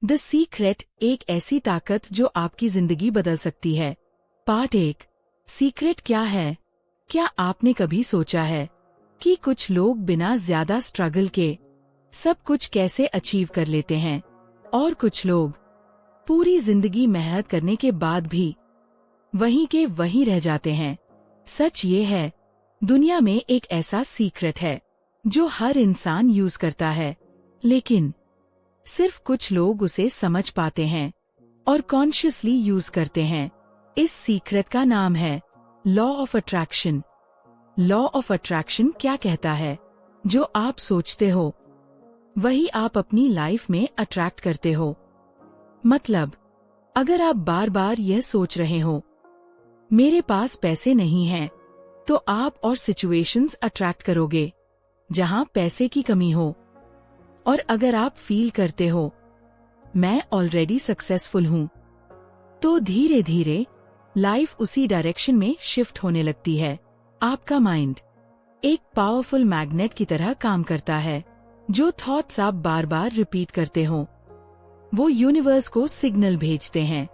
The secret, एक ऐसी ताकत जो आपकी जिंदगी बदल सकती है। पार्ट 1। सीक्रेट क्या है? क्या आपने कभी सोचा है कि कुछ लोग बिना ज्यादा स्ट्रगल के सब कुछ कैसे अचीव कर लेते हैं, और कुछ लोग पूरी जिंदगी मेहनत करने के बाद भी वहीं के वहीं रह जाते हैं। सच ये है, दुनिया में एक ऐसा सीक्रेट है जो हर इंसान यूज करता है, लेकिन सिर्फ कुछ लोग उसे समझ पाते हैं और कॉन्शियसली यूज करते हैं। इस सीक्रेट का नाम है law of attraction. Law of attraction क्या कहता है? जो आप सोचते हो वही आप अपनी लाइफ में अट्रैक्ट करते हो। मतलब, अगर आप बार बार यह सोच रहे हो मेरे पास पैसे नहीं हैं, तो आप और सिचुएशंस अट्रैक्ट करोगे जहां पैसे की कमी हो। और अगर आप फील करते हो मैं ऑलरेडी सक्सेसफुल हूं, तो धीरे धीरे लाइफ उसी डायरेक्शन में शिफ्ट होने लगती है। आपका माइंड एक पावरफुल मैग्नेट की तरह काम करता है। जो थॉट्स आप बार बार रिपीट करते हो वो यूनिवर्स को सिग्नल भेजते हैं।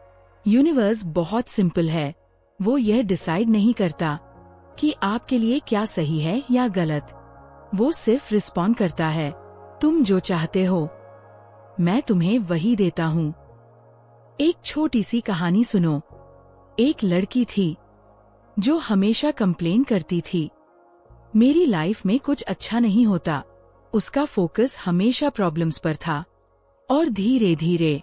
यूनिवर्स बहुत सिंपल है, वो यह डिसाइड नहीं करता कि आपके लिए क्या सही है या गलत। वो सिर्फ रिस्पॉन्ड करता है। तुम जो चाहते हो मैं तुम्हें वही देता हूँ। एक छोटी सी कहानी सुनो। एक लड़की थी जो हमेशा कंप्लेन करती थी, मेरी लाइफ में कुछ अच्छा नहीं होता। उसका फोकस हमेशा प्रॉब्लम्स पर था और धीरे धीरे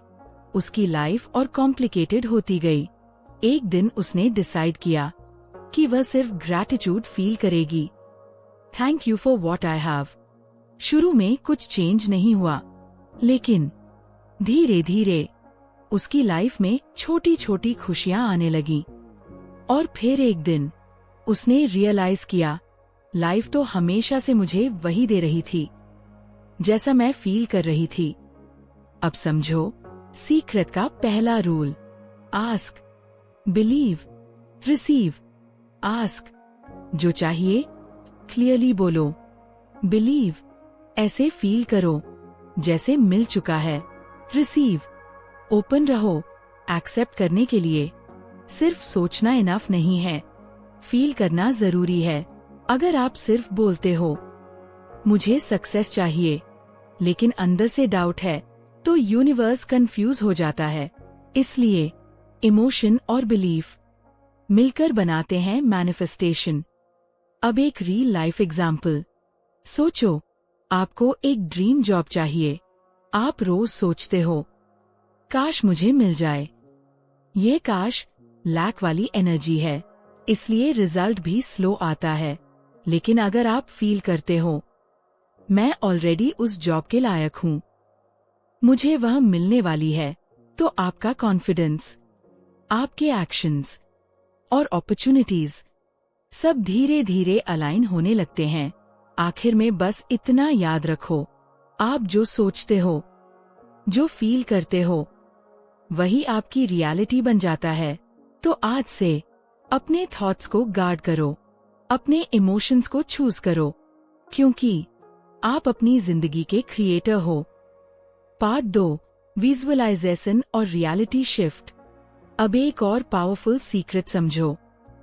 उसकी लाइफ और कॉम्प्लिकेटेड होती गई। एक दिन उसने डिसाइड किया कि वह सिर्फ ग्रैटिट्यूड फील करेगी। Thank you for what I have. शुरू में कुछ चेंज नहीं हुआ, लेकिन धीरे धीरे उसकी लाइफ में छोटी छोटी खुशियां आने लगी। और फिर एक दिन उसने रियलाइज किया, लाइफ तो हमेशा से मुझे वही दे रही थी जैसा मैं फील कर रही थी। अब समझो सीक्रेट का पहला rule. Ask, believe, receive. Ask, जो चाहिए क्लियरली बोलो। बिलीव, ऐसे फील करो जैसे मिल चुका है। रिसीव, ओपन रहो एक्सेप्ट करने के लिए। सिर्फ सोचना इनफ नहीं है, फील करना जरूरी है। अगर आप सिर्फ बोलते हो मुझे सक्सेस चाहिए, लेकिन अंदर से डाउट है, तो यूनिवर्स कंफ्यूज हो जाता है। इसलिए इमोशन और बिलीफ मिलकर बनाते हैं मैनिफेस्टेशन। अब एक रियल लाइफ एग्जाम्पल। सोचो, आपको एक ड्रीम जॉब चाहिए। आप रोज सोचते हो काश मुझे मिल जाए। यह काश लैक वाली एनर्जी है, इसलिए रिजल्ट भी स्लो आता है। लेकिन अगर आप फील करते हो मैं ऑलरेडी उस जॉब के लायक हूँ, मुझे वह मिलने वाली है, तो आपका कॉन्फिडेंस, आपके एक्शंस और अपॉर्चुनिटीज सब धीरे धीरे अलाइन होने लगते हैं। आखिर में बस इतना याद रखो, आप जो सोचते हो, जो फील करते हो, वही आपकी रियलिटी बन जाता है। तो आज से अपने थॉट्स को गार्ड करो, अपने इमोशंस को चूज करो, क्योंकि आप अपनी जिंदगी के क्रिएटर हो। पार्ट 2, विजुअलाइजेशन और रियलिटी शिफ्ट। अब एक और पावरफुल सीक्रेट समझो।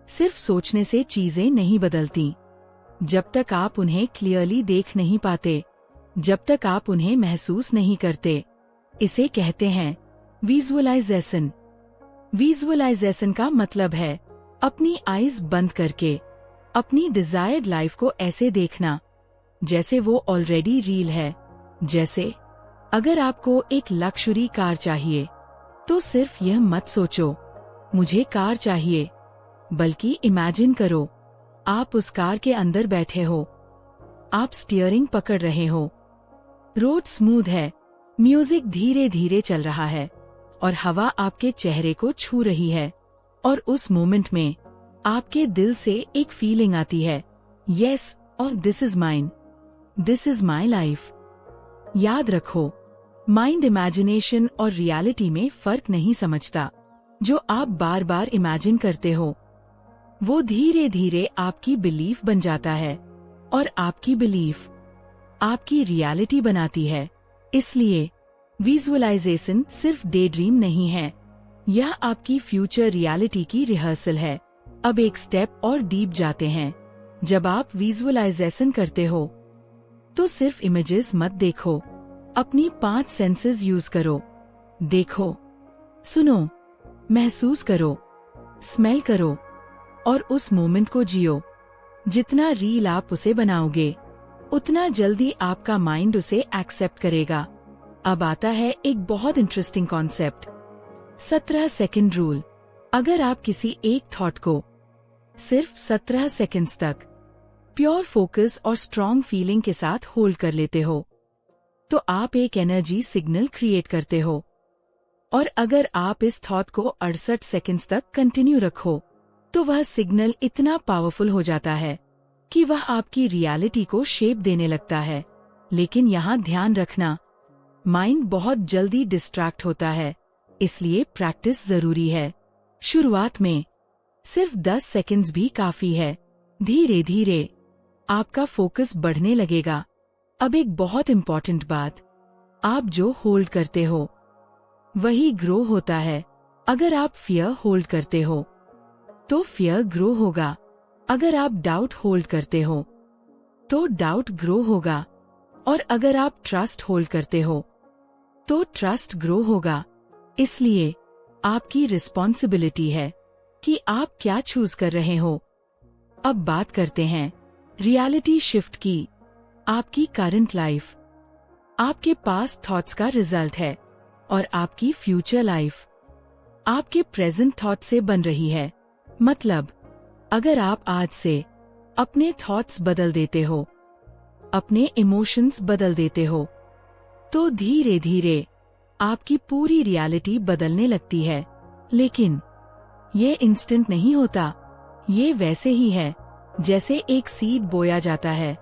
सिर्फ सोचने से चीजें नहीं बदलती। जब तक आप उन्हें क्लियरली देख नहीं पाते, जब तक आप उन्हें महसूस नहीं करते। इसे कहते हैं विजुअलाइजेशन। विजुअलाइजेशन का मतलब है अपनी आईज बंद करके अपनी डिजायर्ड लाइफ को ऐसे देखना जैसे वो ऑलरेडी रियल है। जैसे अगर आपको एक लक्जरी कार चाहिए, तो सिर्फ यह मत सोचो मुझे कार चाहिए, बल्कि इमेजिन करो आप उस कार के अंदर बैठे हो, आप स्टीयरिंग पकड़ रहे हो, रोड स्मूथ है, म्यूजिक धीरे धीरे चल रहा है और हवा आपके चेहरे को छू रही है। और उस मोमेंट में आपके दिल से एक फीलिंग आती है, यस, और this is mine, this is my life. याद रखो, माइंड इमेजिनेशन और रियलिटी में फर्क नहीं समझता। जो आप बार बार इमेजिन करते हो वो धीरे धीरे आपकी बिलीफ बन जाता है, और आपकी बिलीफ आपकी रियलिटी बनाती है। इसलिए विजुअलाइजेशन सिर्फ डे ड्रीम नहीं है, यह आपकी फ्यूचर रियलिटी की रिहर्सल है। अब एक स्टेप और डीप जाते हैं। जब आप विजुअलाइजेशन करते हो तो सिर्फ इमेजेस मत देखो, अपनी 5 सेंसेस यूज करो। देखो, सुनो, महसूस करो, स्मेल करो और उस मोमेंट को जियो। जितना रील आप उसे बनाओगे, उतना जल्दी आपका माइंड उसे एक्सेप्ट करेगा। अब आता है एक बहुत इंटरेस्टिंग कॉन्सेप्ट, 17 सेकंड रूल। अगर आप किसी एक थॉट को सिर्फ 17 सेकंड्स तक प्योर फोकस और स्ट्रॉन्ग फीलिंग के साथ होल्ड कर लेते हो, तो आप एक एनर्जी सिग्नल क्रिएट करते हो। और अगर आप इस थॉट को 68 सेकंड्स तक कंटिन्यू रखो, तो वह सिग्नल इतना पावरफुल हो जाता है कि वह आपकी रियलिटी को शेप देने लगता है। लेकिन यहाँ ध्यान रखना, माइंड बहुत जल्दी डिस्ट्रैक्ट होता है, इसलिए प्रैक्टिस जरूरी है। शुरुआत में सिर्फ 10 सेकंड्स भी काफी है। धीरे धीरे आपका फोकस बढ़ने लगेगा। अब एक बहुत इम्पोर्टेंट बात, आप जो होल्ड करते हो वही ग्रो होता है। अगर आप फियर होल्ड करते हो तो फियर ग्रो होगा। अगर आप डाउट होल्ड करते हो तो डाउट ग्रो होगा। और अगर आप ट्रस्ट होल्ड करते हो तो ट्रस्ट ग्रो होगा। इसलिए आपकी रिस्पॉन्सिबिलिटी है कि आप क्या चूज कर रहे हो। अब बात करते हैं रियलिटी शिफ्ट की। आपकी करंट लाइफ आपके पास थॉट्स का रिजल्ट है और आपकी फ्यूचर लाइफ आपके प्रेजेंट थॉट से बन रही है। मतलब, अगर आप आज से अपने थॉट्स बदल देते हो, अपने इमोशंस बदल देते हो, तो धीरे धीरे आपकी पूरी रियलिटी बदलने लगती है। लेकिन ये इंस्टेंट नहीं होता। ये वैसे ही है जैसे एक सीड बोया जाता है।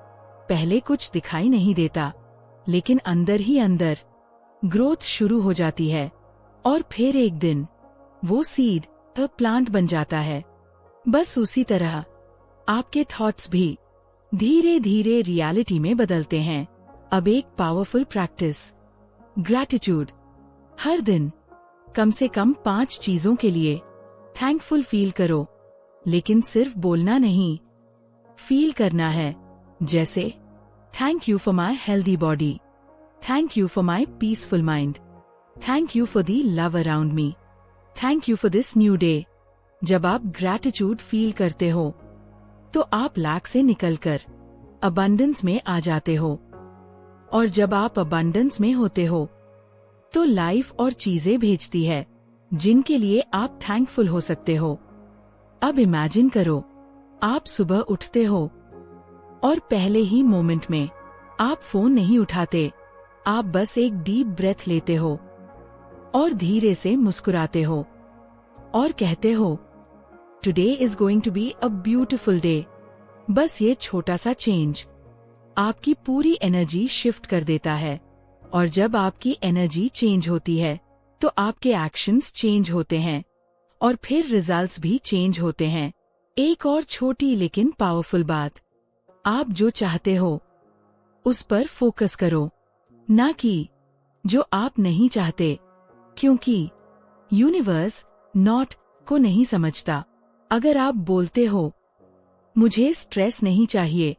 पहले कुछ दिखाई नहीं देता, लेकिन अंदर ही अंदर ग्रोथ शुरू हो जाती है और फिर एक दिन वो सीड प्लांट बन जाता है। बस उसी तरह आपके थॉट्स भी धीरे धीरे रियलिटी में बदलते हैं। अब एक पावरफुल प्रैक्टिस, ग्रैटिट्यूड। हर दिन कम से कम 5 चीजों के लिए थैंकफुल फील करो, लेकिन सिर्फ बोलना नहीं, फील करना है। जैसे, thank you for my healthy body, thank you for my peaceful mind, thank you for the love around me, thank you for this new day. जब आप ग्रैटिट्यूड फील करते हो तो आप लैक से निकलकर अबंडेंस में आ जाते हो। और जब आप अबंडेंस में होते हो तो लाइफ और चीजें भेजती है जिनके लिए आप थैंकफुल हो सकते हो। अब इमेजिन करो, आप सुबह उठते हो और पहले ही मोमेंट में आप फोन नहीं उठाते, आप बस एक डीप ब्रेथ लेते हो और धीरे से मुस्कुराते हो और कहते हो, today is going to be a beautiful day. बस ये छोटा सा चेंज आपकी पूरी एनर्जी शिफ्ट कर देता है। और जब आपकी एनर्जी चेंज होती है तो आपके एक्शंस चेंज होते हैं और फिर रिजल्ट्स भी चेंज होते हैं। एक और छोटी लेकिन पावरफुल बात, आप जो चाहते हो उस पर फोकस करो, ना कि जो आप नहीं चाहते, क्योंकि यूनिवर्स नॉट को नहीं समझता। अगर आप बोलते हो मुझे स्ट्रेस नहीं चाहिए,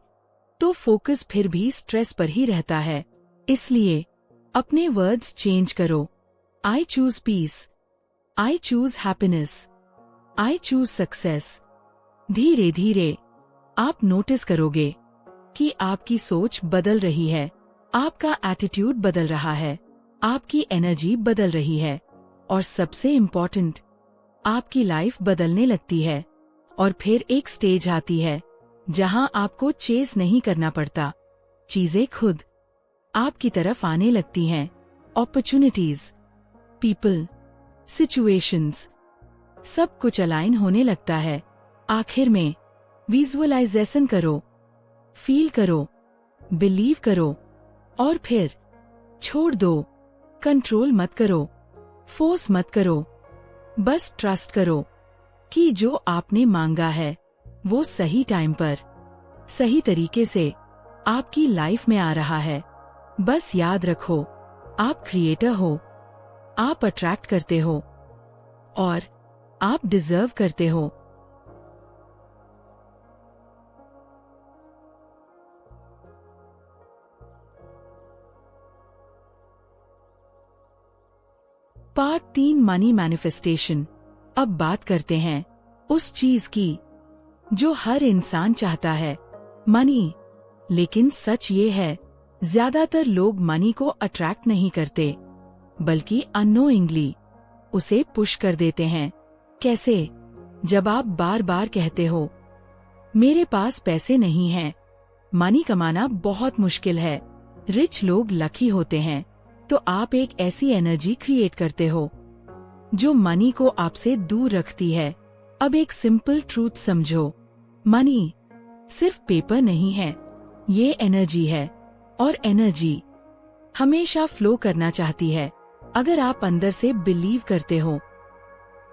तो फोकस फिर भी स्ट्रेस पर ही रहता है। इसलिए अपने वर्ड्स चेंज करो। I choose peace, I choose happiness, I choose success. धीरे धीरे आप नोटिस करोगे कि आपकी सोच बदल रही है, आपका एटीट्यूड बदल रहा है, आपकी एनर्जी बदल रही है और सबसे इम्पोर्टेंट, आपकी लाइफ बदलने लगती है। और फिर एक स्टेज आती है जहां आपको चेस नहीं करना पड़ता, चीजें खुद आपकी तरफ आने लगती हैं। अपॉर्चुनिटीज, पीपल, सिचुएशंस, सब कुछ अलाइन होने लगता है। आखिर में विजुअलाइजेशन करो, फील करो, बिलीव करो और फिर छोड़ दो। कंट्रोल मत करो, फोर्स मत करो, बस ट्रस्ट करो कि जो आपने मांगा है वो सही टाइम पर, सही तरीके से आपकी लाइफ में आ रहा है। बस याद रखो, आप क्रिएटर हो, आप अट्रैक्ट करते हो और आप डिजर्व करते हो। Part 3 money manifestation. अब बात करते हैं उस चीज की जो हर इंसान चाहता है, मनी। लेकिन सच ये है, ज्यादातर लोग मनी को अट्रैक्ट नहीं करते, बल्कि अननोइंगली उसे पुश कर देते हैं। कैसे? जब आप बार बार कहते हो, मेरे पास पैसे नहीं हैं, मनी कमाना बहुत मुश्किल है, रिच लोग लकी होते हैं, तो आप एक ऐसी एनर्जी क्रिएट करते हो जो मनी को आपसे दूर रखती है। अब एक सिंपल ट्रूथ समझो, मनी सिर्फ पेपर नहीं है, ये एनर्जी है, और एनर्जी हमेशा फ्लो करना चाहती है। अगर आप अंदर से बिलीव करते हो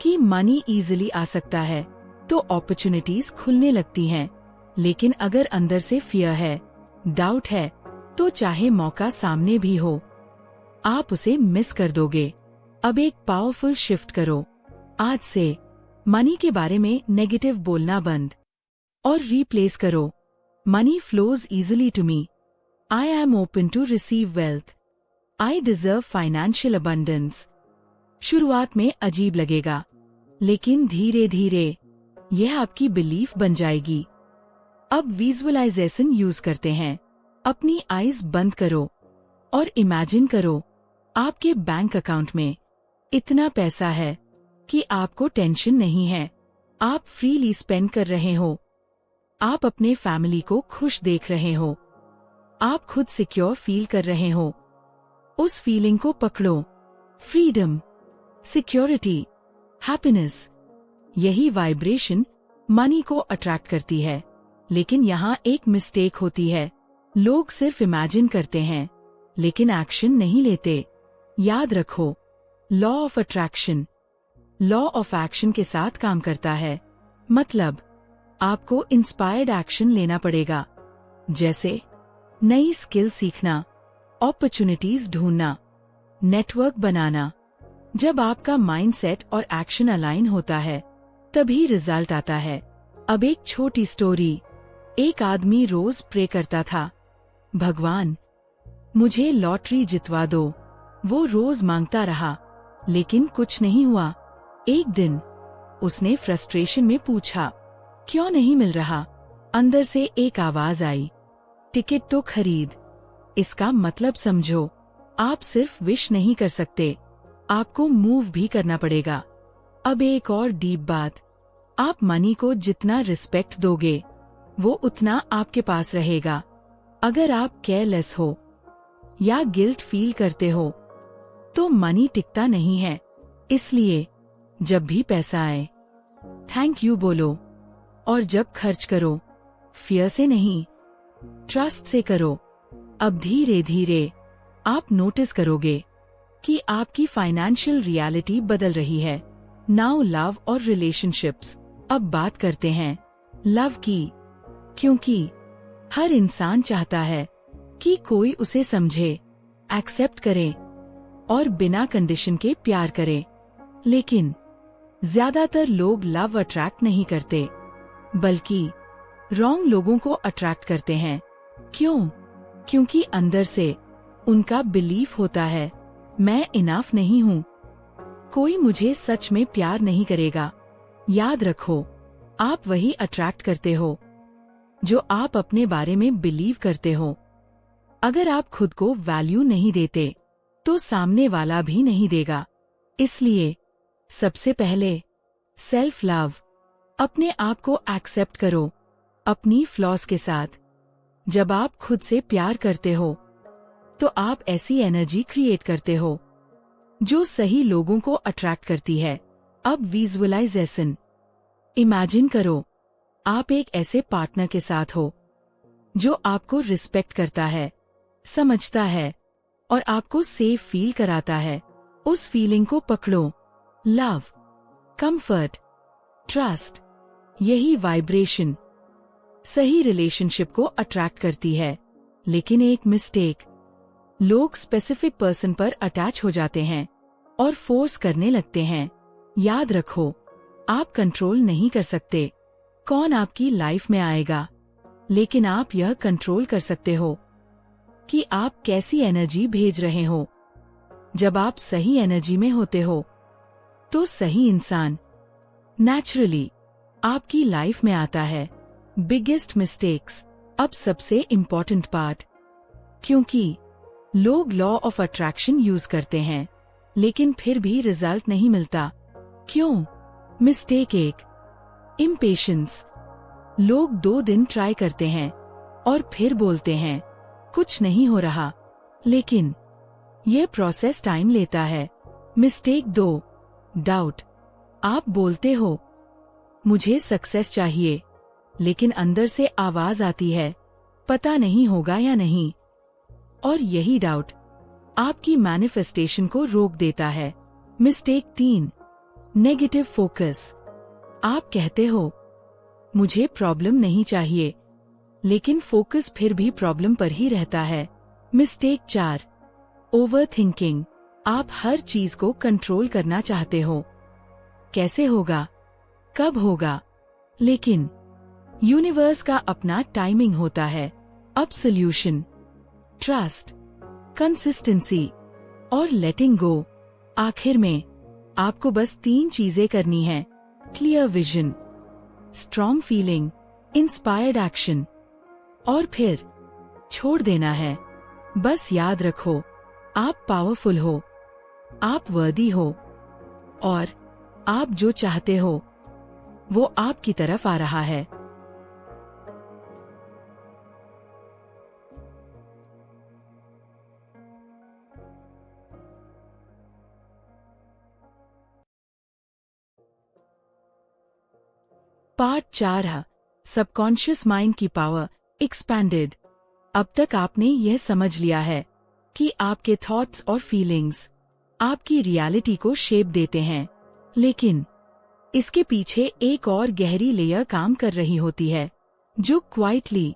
कि मनी इजीली आ सकता है, तो अपॉर्चुनिटीज खुलने लगती हैं। लेकिन अगर अंदर से फियर है, डाउट है, तो चाहे मौका सामने भी हो, आप उसे मिस कर दोगे। अब एक पावरफुल शिफ्ट करो। आज से मनी के बारे में नेगेटिव बोलना बंद और रिप्लेस करो, money flows easily to me, I am open to receive wealth, I deserve financial abundance. शुरुआत में अजीब लगेगा, लेकिन धीरे धीरे यह आपकी बिलीफ बन जाएगी। अब विजुअलाइजेशन यूज करते हैं। अपनी आईज बंद करो और इमेजिन करो आपके बैंक अकाउंट में इतना पैसा है कि आपको टेंशन नहीं है। आप फ्रीली स्पेंड कर रहे हो, आप अपने फैमिली को खुश देख रहे हो, आप खुद सिक्योर फील कर रहे हो। उस फीलिंग को पकड़ो, फ्रीडम, सिक्योरिटी, हैप्पीनेस। यही वाइब्रेशन मनी को अट्रैक्ट करती है। लेकिन यहाँ एक मिस्टेक होती है, लोग सिर्फ इमेजिन करते हैं, लेकिन एक्शन नहीं लेते। याद रखो, law of attraction law of action के साथ काम करता है। मतलब आपको इंस्पायर्ड एक्शन लेना पड़ेगा, जैसे नई स्किल सीखना, अपॉर्चुनिटीज ढूंढना, नेटवर्क बनाना। जब आपका माइंडसेट और एक्शन अलाइन होता है, तभी रिजल्ट आता है। अब एक छोटी स्टोरी। एक आदमी रोज प्रे करता था, भगवान मुझे लॉटरी जितवा दो। वो रोज मांगता रहा, लेकिन कुछ नहीं हुआ। एक दिन उसने फ्रस्ट्रेशन में पूछा, क्यों नहीं मिल रहा? अंदर से एक आवाज आई, टिकट तो खरीद। इसका मतलब समझो, आप सिर्फ विश नहीं कर सकते, आपको मूव भी करना पड़ेगा। अब एक और डीप बात, आप मनी को जितना रिस्पेक्ट दोगे, वो उतना आपके पास रहेगा। अगर आप केयरलेस हो या गिल्ट फील करते हो, तो मनी टिकता नहीं है। इसलिए जब भी पैसा आए, थैंक यू बोलो, और जब खर्च करो, फियर से नहीं, ट्रस्ट से करो। अब धीरे धीरे आप नोटिस करोगे कि आपकी फाइनेंशियल रियलिटी बदल रही है। नाउ लव और रिलेशनशिप्स। अब बात करते हैं लव की, क्योंकि हर इंसान चाहता है कि कोई उसे समझे, एक्सेप्ट करे और बिना कंडीशन के प्यार करे। लेकिन ज्यादातर लोग लव अट्रैक्ट नहीं करते, बल्कि रॉन्ग लोगों को अट्रैक्ट करते हैं। क्यों? क्योंकि अंदर से उनका बिलीफ होता है, मैं इनफ नहीं हूँ, कोई मुझे सच में प्यार नहीं करेगा। याद रखो, आप वही अट्रैक्ट करते हो जो आप अपने बारे में बिलीव करते हो। अगर आप खुद को वैल्यू नहीं देते, तो सामने वाला भी नहीं देगा। इसलिए सबसे पहले सेल्फ लव, अपने आप को एक्सेप्ट करो, अपनी फ्लॉज के साथ। जब आप खुद से प्यार करते हो, तो आप ऐसी एनर्जी क्रिएट करते हो जो सही लोगों को अट्रैक्ट करती है। अब विजुअलाइजेशन। इमेजिन करो, आप एक ऐसे पार्टनर के साथ हो जो आपको रिस्पेक्ट करता है, समझता है और आपको सेफ फील कराता है। उस फीलिंग को पकड़ो, लव, कंफर्ट, ट्रस्ट। यही वाइब्रेशन सही रिलेशनशिप को अट्रैक्ट करती है। लेकिन एक मिस्टेक, लोग स्पेसिफिक पर्सन पर अटैच हो जाते हैं और फोर्स करने लगते हैं। याद रखो, आप कंट्रोल नहीं कर सकते कौन आपकी लाइफ में आएगा, लेकिन आप यह कंट्रोल कर सकते हो कि आप कैसी एनर्जी भेज रहे हो। जब आप सही एनर्जी में होते हो तो सही इंसान नेचुरली आपकी लाइफ में आता है। Biggest mistakes. अब सबसे इम्पोर्टेंट पार्ट, क्योंकि लोग लॉ ऑफ अट्रैक्शन यूज करते हैं लेकिन फिर भी रिजल्ट नहीं मिलता। क्यों? Mistake 1, impatience. लोग 2 दिन ट्राई करते हैं और फिर बोलते हैं कुछ नहीं हो रहा, लेकिन यह प्रोसेस टाइम लेता है। Mistake 2, doubt. आप बोलते हो मुझे सक्सेस चाहिए, लेकिन अंदर से आवाज आती है पता नहीं होगा या नहीं, और यही डाउट आपकी मैनिफेस्टेशन को रोक देता है। Mistake 3, negative focus. आप कहते हो मुझे प्रॉब्लम नहीं चाहिए, लेकिन फोकस फिर भी प्रॉब्लम पर ही रहता है। Mistake 4, over thinking. आप हर चीज को कंट्रोल करना चाहते हो। कैसे होगा, कब होगा, लेकिन यूनिवर्स का अपना टाइमिंग होता है। अब सॉल्यूशन, ट्रस्ट, कंसिस्टेंसी और लेटिंग गो। आखिर में आपको बस 3 चीजें करनी है: clear vision, strong feeling, inspired action, और फिर छोड़ देना है। बस याद रखो, आप पावरफुल हो, आप वर्दी हो, और आप जो चाहते हो वो आपकी तरफ आ रहा है। पार्ट 4 है सबकॉन्शियस माइंड की पावर एक्सपैंडेड। अब तक आपने यह समझ लिया है कि आपके थॉट्स और फीलिंग्स आपकी रियलिटी को शेप देते हैं, लेकिन इसके पीछे एक और गहरी लेयर काम कर रही होती है, जो क्वाइटली,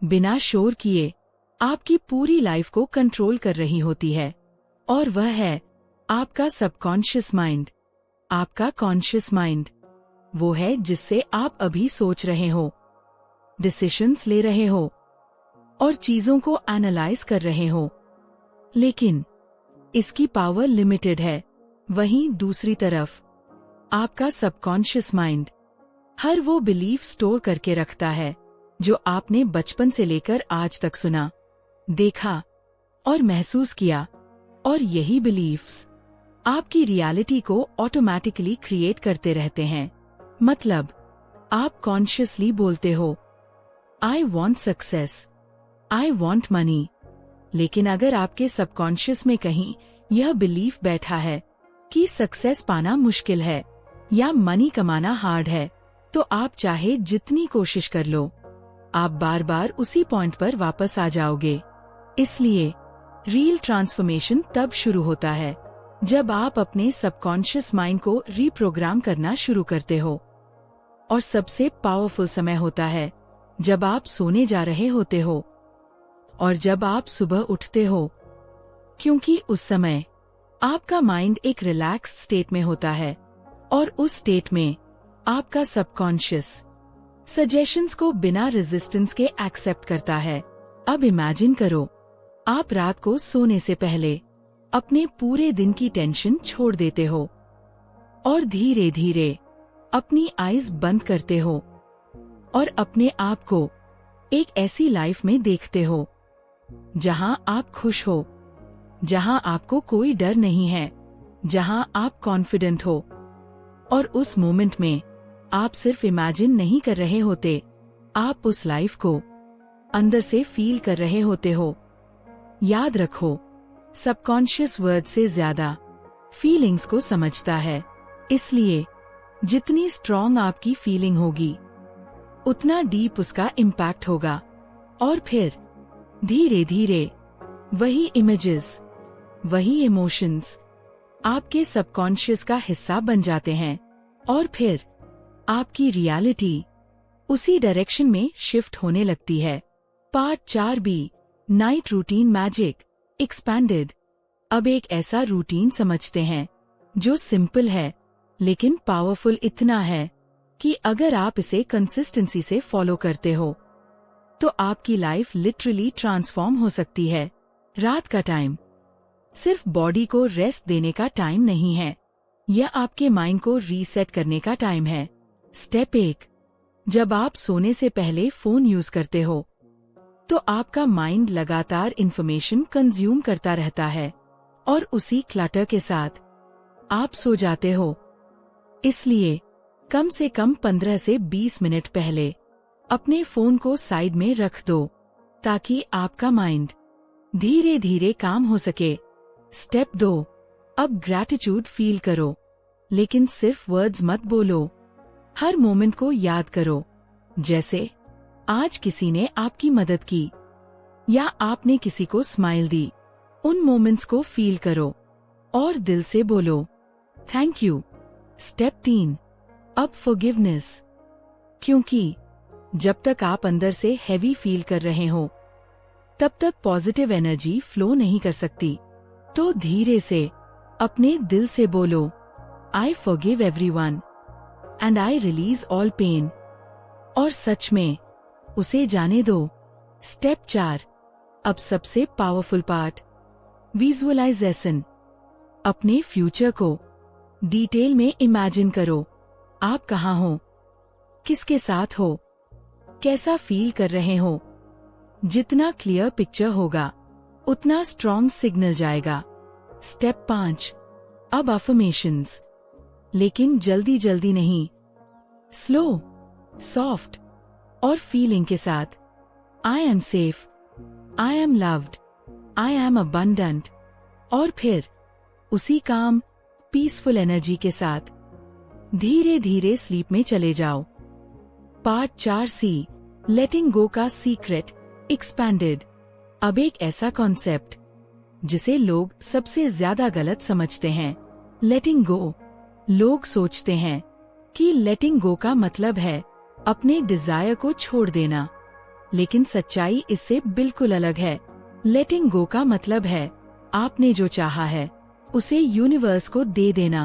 बिना शोर किए, आपकी पूरी लाइफ को कंट्रोल कर रही होती है। और वह है आपका सबकॉन्शियस माइंड। आपका कॉन्शियस माइंड वो है जिससे आप अभी सोच रहे हो, डिसीजंस ले रहे हो और चीजों को एनालाइज कर रहे हो, लेकिन इसकी पावर लिमिटेड है। वहीं दूसरी तरफ आपका सबकॉन्शियस माइंड हर वो बिलीफ स्टोर करके रखता है जो आपने बचपन से लेकर आज तक सुना, देखा और महसूस किया, और यही बिलीफ्स आपकी रियलिटी को ऑटोमेटिकली क्रिएट करते रहते हैं। मतलब, आप कॉन्शियसली बोलते हो I want success, I want money, लेकिन अगर आपके सबकॉन्शियस में कहीं यह बिलीफ बैठा है कि सक्सेस पाना मुश्किल है या मनी कमाना हार्ड है, तो आप चाहे जितनी कोशिश कर लो, आप बार बार उसी पॉइंट पर वापस आ जाओगे। इसलिए रियल ट्रांसफॉर्मेशन तब शुरू होता है जब आप अपने सबकॉन्शियस माइंड को रीप्रोग्राम करना शुरू करते हो। और सबसे पावरफुल समय होता है जब आप सोने जा रहे होते हो और जब आप सुबह उठते हो, क्योंकि उस समय आपका माइंड एक रिलैक्स्ड स्टेट में होता है और उस स्टेट में आपका सबकॉन्शियस सजेशंस को बिना रेजिस्टेंस के एक्सेप्ट करता है। अब इमेजिन करो, आप रात को सोने से पहले अपने पूरे दिन की टेंशन छोड़ देते हो और धीरे धीरे अपनी आईज बंद करते हो और अपने आप को एक ऐसी लाइफ में देखते हो जहां आप खुश हो, जहां आपको कोई डर नहीं है, जहां आप कॉन्फिडेंट हो। और उस मोमेंट में आप सिर्फ इमेजिन नहीं कर रहे होते, आप उस लाइफ को अंदर से फील कर रहे होते हो। याद रखो, सबकॉन्शियस वर्ड से ज्यादा फीलिंग्स को समझता है, इसलिए जितनी स्ट्रॉन्ग आपकी फीलिंग होगी उतना डीप उसका इम्पैक्ट होगा। और फिर धीरे धीरे वही इमेजेस, वही इमोशंस आपके सबकॉन्शियस का हिस्सा बन जाते हैं और फिर आपकी रियलिटी उसी डायरेक्शन में शिफ्ट होने लगती है। Part 4 B, night routine magic. Expanded. अब एक ऐसा रूटीन समझते हैं जो सिंपल है लेकिन पावरफुल इतना है कि अगर आप इसे कंसिस्टेंसी से फॉलो करते हो तो आपकी लाइफ लिटरली ट्रांसफॉर्म हो सकती है। रात का टाइम सिर्फ बॉडी को रेस्ट देने का टाइम नहीं है, यह आपके माइंड को रीसेट करने का टाइम है। स्टेप 1, जब आप सोने से पहले फोन यूज करते हो तो आपका माइंड लगातार इंफॉर्मेशन कंज्यूम करता रहता है और उसी क्लटर के साथ आप सो जाते हो। इसलिए कम से कम 15 से 20 मिनट पहले अपने फोन को साइड में रख दो ताकि आपका माइंड धीरे धीरे काम हो सके। स्टेप 2, अब ग्रैटिट्यूड फील करो, लेकिन सिर्फ वर्ड्स मत बोलो। हर मोमेंट को याद करो, जैसे आज किसी ने आपकी मदद की या आपने किसी को स्माइल दी। उन मोमेंट्स को फील करो और दिल से बोलो थैंक यू। स्टेप 3, अब फॉरगिवनेस, क्योंकि जब तक आप अंदर से हैवी फील कर रहे हो तब तक पॉजिटिव एनर्जी फ्लो नहीं कर सकती। तो धीरे से अपने दिल से बोलो I forgive everyone and I release all pain, और सच में उसे जाने दो। स्टेप 4, अब सबसे पावरफुल पार्ट, विजुअलाइजेशन। अपने फ्यूचर को डिटेल में इमेजिन करो। आप कहाँ हो, किसके साथ हो, कैसा फील कर रहे हो। जितना क्लियर पिक्चर होगा उतना स्ट्रॉन्ग सिग्नल जाएगा। स्टेप 5, अब अफर्मेशंस, लेकिन जल्दी जल्दी नहीं, स्लो, सॉफ्ट और फीलिंग के साथ। I am safe, I am loved, I am abundant, और फिर उसी काम पीसफुल एनर्जी के साथ धीरे धीरे स्लीप में चले जाओ। पार्ट 4C, लेटिंग गो का सीक्रेट एक्सपैंडेड। अब एक ऐसा कॉन्सेप्ट जिसे लोग सबसे ज्यादा गलत समझते हैं, लेटिंग गो। लोग सोचते हैं कि लेटिंग गो का मतलब है अपने डिजायर को छोड़ देना, लेकिन सच्चाई इससे बिल्कुल अलग है। लेटिंग गो का मतलब है आपने जो चाहा है उसे यूनिवर्स को दे देना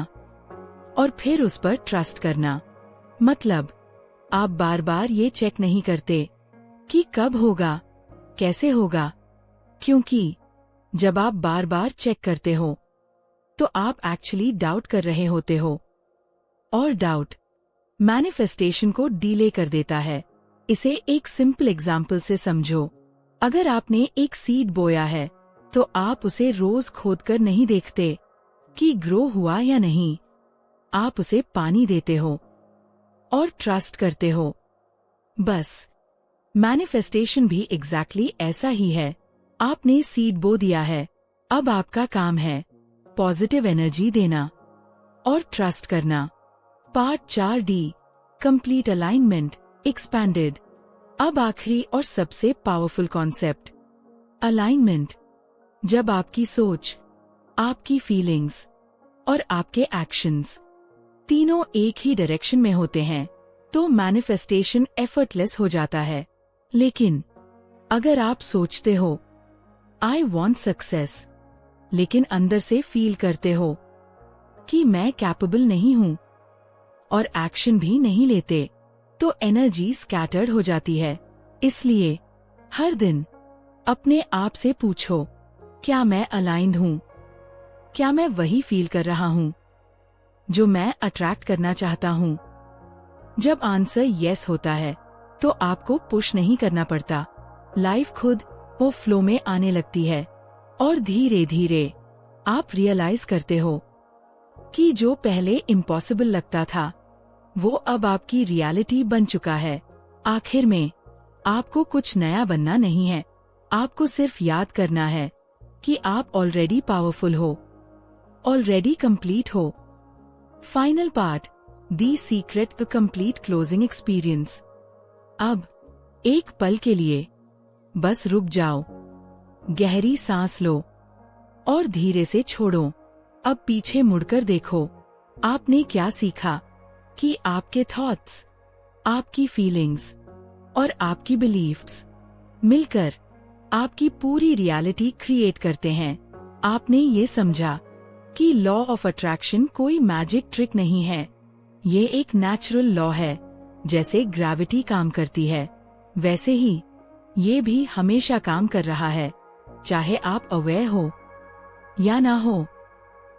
और फिर उस पर ट्रस्ट करना। मतलब आप बार बार ये चेक नहीं करते कि कब होगा, कैसे होगा, क्योंकि जब आप बार बार चेक करते हो तो आप एक्चुअली डाउट कर रहे होते हो, और डाउट मैनिफेस्टेशन को डिले कर देता है। इसे एक सिंपल एग्जाम्पल से समझो। अगर आपने एक सीड बोया है तो आप उसे रोज खोदकर नहीं देखते कि ग्रो हुआ या नहीं। आप उसे पानी देते हो और ट्रस्ट करते हो। बस मैनिफेस्टेशन भी एग्जैक्टली ऐसा ही है। आपने सीड बो दिया है, अब आपका काम है पॉजिटिव एनर्जी देना और ट्रस्ट करना। Part 4D, complete alignment expanded. अब आखिरी और सबसे पावरफुल कॉन्सेप्ट, अलाइनमेंट। जब आपकी सोच, आपकी फीलिंग्स और आपके एक्शंस तीनों एक ही डायरेक्शन में होते हैं तो मैनिफेस्टेशन एफर्टलेस हो जाता है। लेकिन अगर आप सोचते हो आई वॉन्ट सक्सेस, लेकिन अंदर से फील करते हो कि मैं कैपेबल नहीं हूं और एक्शन भी नहीं लेते, तो एनर्जी स्कैटर्ड हो जाती है। इसलिए हर दिन अपने आप से पूछो, क्या मैं अलाइंड हूं? क्या मैं वही फील कर रहा हूं जो मैं अट्रैक्ट करना चाहता हूं? जब आंसर यस होता है तो आपको पुश नहीं करना पड़ता। लाइफ खुद वो फ्लो में आने लगती है और धीरे धीरे आप रियलाइज करते हो कि जो पहले इम्पॉसिबल लगता था वो अब आपकी रियलिटी बन चुका है। आखिर में आपको कुछ नया बनना नहीं है, आपको सिर्फ याद करना है कि आप ऑलरेडी पावरफुल हो, ऑलरेडी कंप्लीट हो। Final part, the secret to complete closing experience. अब एक पल के लिए बस रुक जाओ, गहरी सांस लो और धीरे से छोड़ो। अब पीछे मुड़कर देखो, आपने क्या सीखा कि आपके थॉट्स, आपकी फीलिंग्स और आपकी बिलीफ्स मिलकर आपकी पूरी रियलिटी क्रिएट करते हैं। आपने ये समझा कि लॉ ऑफ अट्रैक्शन कोई मैजिक ट्रिक नहीं है, ये एक नेचुरल लॉ है। जैसे ग्रेविटी काम करती है, वैसे ही ये भी हमेशा काम कर रहा है, चाहे आप अवेयर हो या ना हो।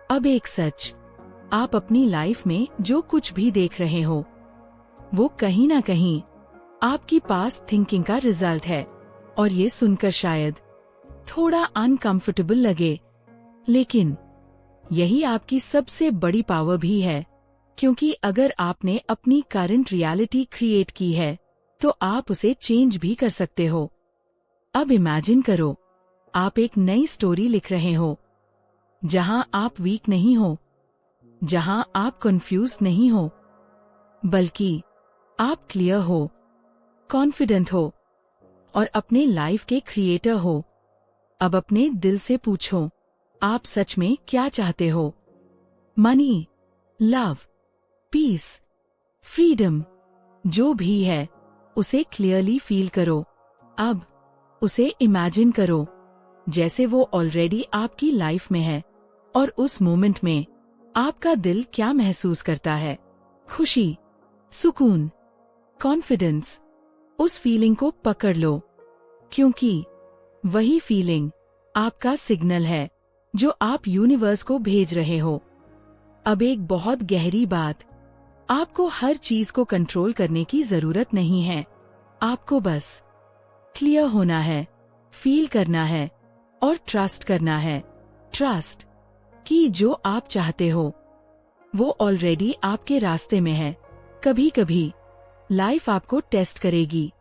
अब एक सच, आप अपनी लाइफ में जो कुछ भी देख रहे हो, वो कहीं ना कहीं आपकी पास्ट थिंकिंग का रिजल्ट है। और ये सुनकर शायद थोड़ा अनकंफर्टेबल लगे, लेकिन यही आपकी सबसे बड़ी पावर भी है, क्योंकि अगर आपने अपनी करंट रियलिटी क्रिएट की है, तो आप उसे चेंज भी कर सकते हो। अब इमेजिन करो, आप एक नई स्टोरी लिख रहे हो, जहां आप वीक नहीं हो, जहां आप कंफ्यूज नहीं हो, बल्कि आप क्लियर हो, कॉन्फिडेंट हो और अपने लाइफ के क्रिएटर हो। अब अपने दिल से पूछो, आप सच में क्या चाहते हो? मनी, लव, पीस, फ्रीडम, जो भी है, उसे क्लियरली फील करो। अब उसे इमेजिन करो जैसे वो ऑलरेडी आपकी लाइफ में है, और उस मोमेंट में आपका दिल क्या महसूस करता है? खुशी, सुकून, कॉन्फिडेंस। उस फीलिंग को पकड़ लो, क्योंकि वही फीलिंग आपका सिग्नल है जो आप यूनिवर्स को भेज रहे हो। अब एक बहुत गहरी बात, आपको हर चीज को कंट्रोल करने की जरूरत नहीं है। आपको बस क्लियर होना है, फील करना है और ट्रस्ट करना है। ट्रस्ट कि जो आप चाहते हो वो ऑलरेडी आपके रास्ते में है। कभी कभी लाइफ आपको टेस्ट करेगी,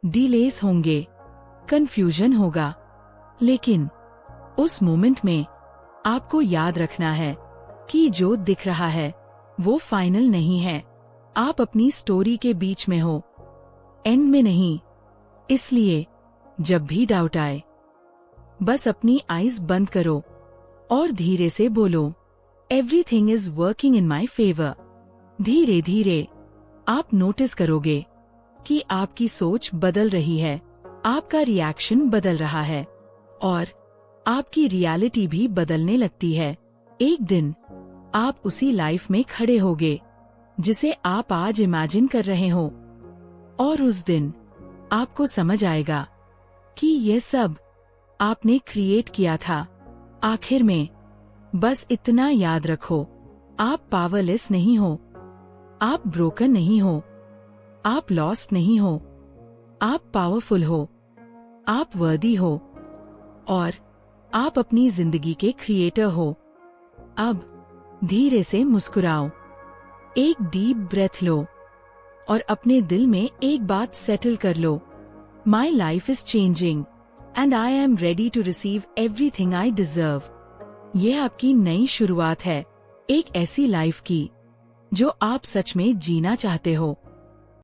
डिलेस होंगे, कंफ्यूजन होगा, लेकिन उस मोमेंट में आपको याद रखना है कि जो दिख रहा है वो फाइनल नहीं है। आप अपनी स्टोरी के बीच में हो, एंड में नहीं। इसलिए जब भी डाउट आए, बस अपनी आईज बंद करो और धीरे से बोलो, everything is working in my favour. धीरे धीरे आप नोटिस करोगे कि आपकी सोच बदल रही है, आपका रिएक्शन बदल रहा है और आपकी रियलिटी भी बदलने लगती है। एक दिन आप उसी लाइफ में खड़े होगे जिसे आप आज इमेजिन कर रहे हो, और उस दिन आपको समझ आएगा कि यह सब आपने क्रिएट किया था। आखिर में बस इतना याद रखो, आप पावरलेस नहीं हो, आप ब्रोकन नहीं हो, आप लॉस्ट नहीं हो, आप पावरफुल हो, आप वर्दी हो और आप अपनी जिंदगी के क्रिएटर हो। अब धीरे से मुस्कुराओ, एक डीप ब्रेथ लो और अपने दिल में एक बात सेटल कर लो, my life is changing and I am ready to receive everything I deserve. यह आपकी नई शुरुआत है, एक ऐसी लाइफ की जो आप सच में जीना चाहते हो।